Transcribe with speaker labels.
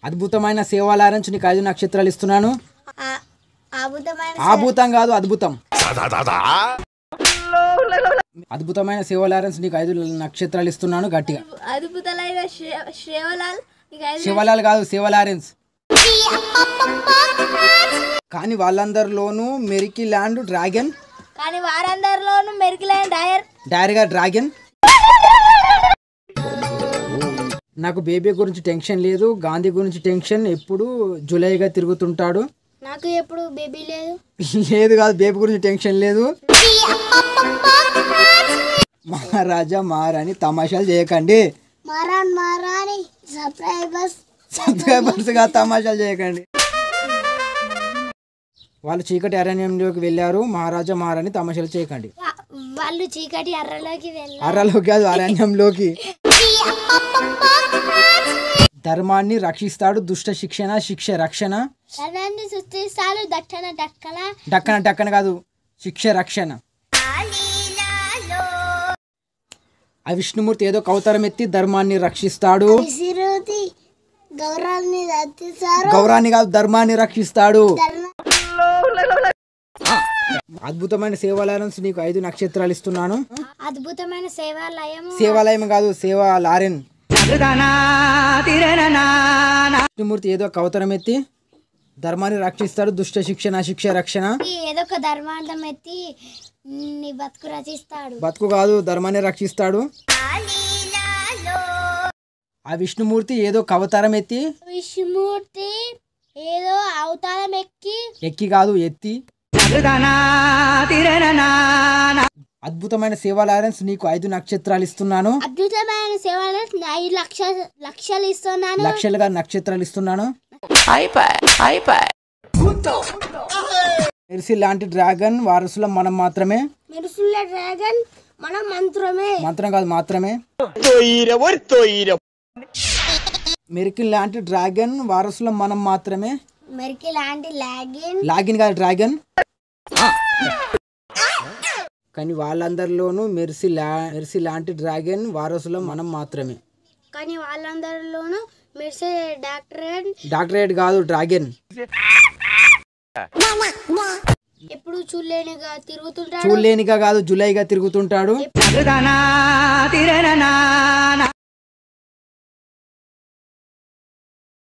Speaker 1: అద్భుతమైన సేవా లారెన్స్ నీకు 5 నక్షత్రాలు ఇస్తున్నాను. అద్భుతం కాదు అద్భుతం. అద్భుతమైన సేవా లారెన్స్ నీకు 5 నక్షత్రాలు ఇస్తున్నాను గట్టిగా. శివలాల్ కాదు సేవా లారెన్స్. కానీ వాళ్ళందరిలోనూ మెరికి ల్యాండ్ డ్రాగన్.
Speaker 2: కానీ వారందరిలోనూ మెరికి ల్యాండ్
Speaker 1: డైర్గా డ్రాగన్. నాకు బేబీ గురించి టెన్షన్ లేదు, గాంధీ గురించి టెన్షన్. ఎప్పుడు జులైగా తిరుగుతుంటాడు.
Speaker 2: నాకు ఎప్పుడు బేబీ లేదు.
Speaker 1: లేదు కాదు, బేబీ గురించి టెన్షన్ లేదు. మహారాజా మహారాణి తమాషాలు చేయకండి. సబ్స్క్రైబర్స్ గా తమాషాలు చేయకండి. వాళ్ళు చీకటి అరణ్యంలోకి వెళ్ళారు. మహారాజా మహారాణి తమాషాలు చేయకండి.
Speaker 2: వాళ్ళు చీకటి
Speaker 1: అర్రలోకి కాదు అరణ్యంలోకి. ధర్మాన్ని రక్షిస్తాడు, దుష్ట శిక్షణ శిక్ష రక్షణ. డక్కన డక్కన కాదు శిక్ష రక్షణ. ఆ విష్ణుమూర్తి ఏదో అవతారం ఎత్తి ధర్మాన్ని రక్షిస్తాడు. గౌరాన్ని కాదు ధర్మాన్ని రక్షిస్తాడు. అద్భుతమైన సేవా లారెన్స్ నీకు 5 నక్షత్రాలు ఇస్తున్నాను.
Speaker 2: అద్భుతమైన
Speaker 1: సేవాలయం కాదు సేవా లారెన్. విష్ణుమూర్తి ఏదో అవతారం ఎత్తి ధర్మాన్ని రక్షిస్తాడు, దుష్ట శిక్షణ శిక్ష రక్షణ.
Speaker 2: ఏదో ఒక ధర్మార్థం ఎత్తి నీ బతుకు రచిస్తాడు.
Speaker 1: బతుకు కాదు ధర్మాన్ని రక్షిస్తాడు. ఆ విష్ణుమూర్తి ఏదో అవతారం ఎత్తి.
Speaker 2: విష్ణుమూర్తి ఏదో అవతారం
Speaker 1: ఎక్కి కాదు ఎత్తి. అద్భుతమైన సేవా లారెన్స్ నీకు 5 నక్షత్రాలు ఇస్తున్నాను.
Speaker 2: అద్భుతమైన సేవా లారెన్స్ 5 లక్షలు ఇస్తున్నాను.
Speaker 1: లక్షలుగా నక్షత్రాలు ఇస్తున్నాను. మెర్సీ లాంటి డ్రాగన్ వారసులం మనం మాత్రమే. మంత్రం కాదు మాత్రమే. మెరికి లాంటి డ్రాగన్ వారసులం మనం మాత్రమే.
Speaker 2: మెరికి లాంటి
Speaker 1: లాగిన్ కాదు డ్రాగన్. కానీ వాళ్ళందరిలోనూ మెర్సీ లాంటి డ్రాగన్ వారసులం మనం మాత్రమే.
Speaker 2: కానీ వాళ్ళందరిలోనూ మెర్సీ
Speaker 1: డాక్టరేట్ కాదు డ్రాగన్.
Speaker 2: ఎప్పుడు
Speaker 1: చూడలేనిగా కాదు జులైగా తిరుగుతుంటాడు.